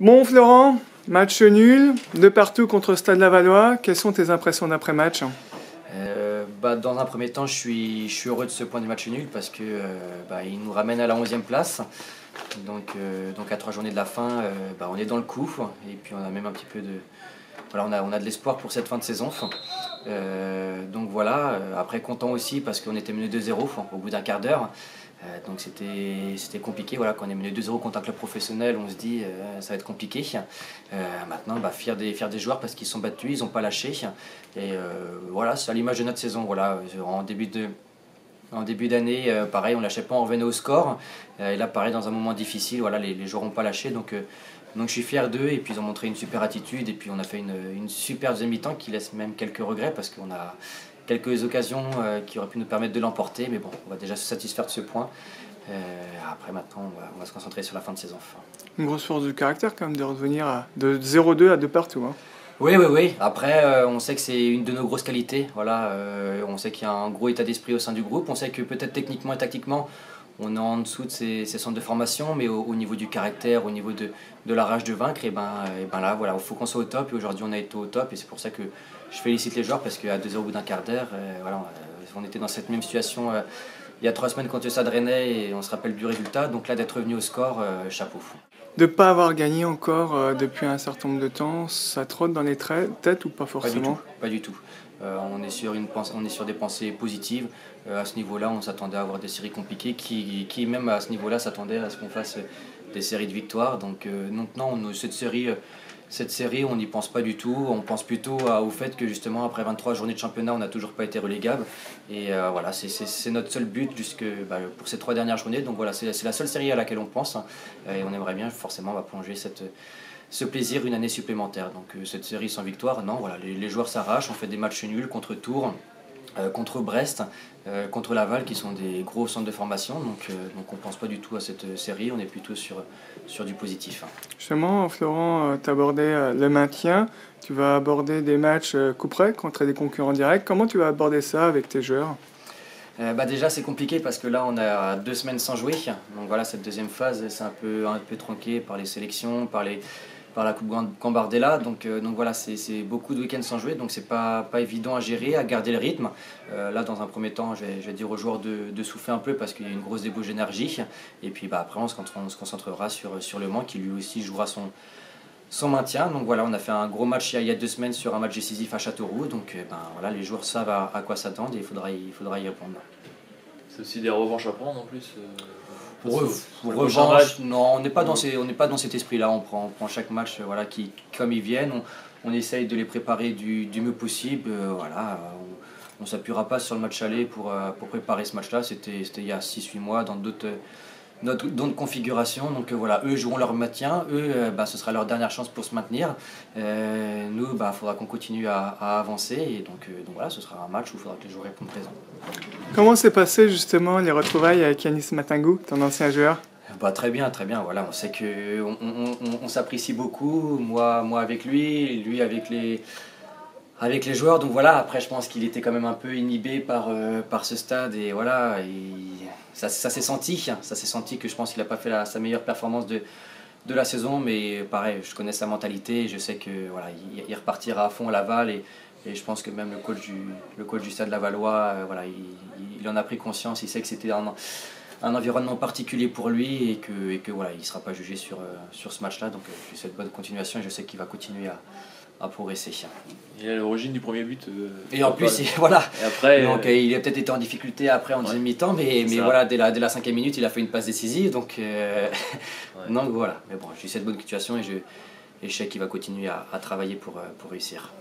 Bon Florent, match nul, de partout contre Stade Lavallois. Quelles sont tes impressions d'après-match? Dans un premier temps, je suis heureux de ce point du match nul parce que il nous ramène à la 11e place. Donc à 3 journées de la fin, on est dans le coup et puis on a même un petit peu de, voilà, on a de l'espoir pour cette fin de saison. Donc voilà, après content aussi parce qu'on était mené 2-0 au bout d'un quart d'heure. Donc c'était compliqué, voilà, quand on est mené 2-0 contre un club professionnel, on se dit ça va être compliqué. Maintenant, fier des joueurs parce qu'ils sont battus, ils n'ont pas lâché. Et voilà, c'est à l'image de notre saison. Voilà, en début d'année, pareil, on ne lâchait pas, on revenait au score. Et là, pareil, dans un moment difficile, voilà, les joueurs n'ont pas lâché. Donc je suis fier d'eux et puis ils ont montré une super attitude. Et puis on a fait une super deuxième mi-temps qui laisse même quelques regrets parce qu'on a quelques occasions qui auraient pu nous permettre de l'emporter. Mais bon, on va déjà se satisfaire de ce point. Après, maintenant, on va se concentrer sur la fin de saison. Une grosse force de caractère quand même de revenir de 0-2 à 2 partout. Hein. Oui. Après, on sait que c'est une de nos grosses qualités. Voilà, on sait qu'il y a un gros état d'esprit au sein du groupe. On sait que peut-être techniquement et tactiquement, on est en dessous de ces centres de formation, mais au niveau du caractère, au niveau de la rage de vaincre, et là, voilà, il faut qu'on soit au top. Et aujourd'hui, on a été au top. Et c'est pour ça que je félicite les joueurs parce qu'à 2-0 au bout d'un quart d'heure, voilà, on était dans cette même situation il y a 3 semaines contre le Stade Rennais et on se rappelle du résultat. Donc là, d'être revenu au score, chapeau. De ne pas avoir gagné encore depuis un certain nombre de temps, ça trotte dans les têtes ou pas forcément? Pas du tout. On est sur des pensées positives. À ce niveau-là, on s'attendait à avoir des séries compliquées qui même à ce niveau-là, s'attendaient à ce qu'on fasse des séries de victoires. Donc non, cette série, on n'y pense pas du tout. On pense plutôt au fait que justement, après 23 journées de championnat, on n'a toujours pas été relégable. Et voilà, c'est notre seul but pour ces 3 dernières journées. Donc voilà, c'est la seule série à laquelle on pense. Et on aimerait bien forcément plonger ce plaisir une année supplémentaire. Donc cette série sans victoire, non, voilà, les joueurs s'arrachent. On fait des matchs nuls contre Tours, contre Brest, contre Laval, qui sont des gros centres de formation. Donc on ne pense pas du tout à cette série, on est plutôt sur du positif. Justement, Florent, tu abordais le maintien, tu vas aborder des matchs coup près contre des concurrents directs. Comment tu vas aborder ça avec tes joueurs? Déjà c'est compliqué parce que là on a 2 semaines sans jouer. Donc voilà, cette deuxième phase c'est un peu tronqué par les sélections, par la Coupe Gambardella. Donc voilà, c'est beaucoup de week-ends sans jouer, donc c'est pas évident à gérer, à garder le rythme. Là dans un premier temps, je vais dire aux joueurs de souffler un peu parce qu'il y a une grosse débauche d'énergie. Et puis après on se concentrera sur Le Mans qui lui aussi jouera son maintien. Donc voilà, on a fait un gros match il y a 2 semaines sur un match décisif à Châteauroux. Donc voilà, les joueurs savent à quoi s'attendre et il faudra y répondre. C'est aussi des revanches à prendre en plus. Revanche, non, on n'est pas dans cet esprit-là. On prend chaque match comme ils viennent. On essaye de les préparer du mieux possible. On ne s'appuiera pas sur le match aller pour préparer ce match-là. C'était il y a 6-8 mois dans d'autres configurations. Donc voilà, eux joueront leur maintien. Eux, ce sera leur dernière chance pour se maintenir. Nous, il faudra qu'on continue à avancer. Et donc voilà, ce sera un match où il faudra que les joueurs répondent présents. Comment s'est passé justement les retrouvailles avec Yanis Matingou, ton ancien joueur? Très bien. Voilà, on sait qu'on s'apprécie beaucoup. Moi avec lui avec les joueurs. Donc voilà, après je pense qu'il était quand même un peu inhibé par ce stade. Et voilà, ça s'est senti. Ça s'est senti que je pense qu'il n'a pas fait sa meilleure performance de la saison. Mais pareil, je connais sa mentalité. Je sais que voilà, il repartira à fond à Laval. Et je pense que même le coach du Stade Lavallois, il en a pris conscience. Il sait que c'était un environnement particulier pour lui et que voilà, il ne sera pas jugé sur ce match-là. Donc je lui souhaite bonne continuation et je sais qu'il va continuer à progresser. Il est à l'origine du premier but. Et en plus, voilà. Et après, donc il a peut-être été en difficulté après en deuxième mi-temps, mais voilà, dès la 5e minute, il a fait une passe décisive. Donc voilà. Mais bon, je lui souhaite bonne continuation et je sais qu'il va continuer à travailler pour réussir.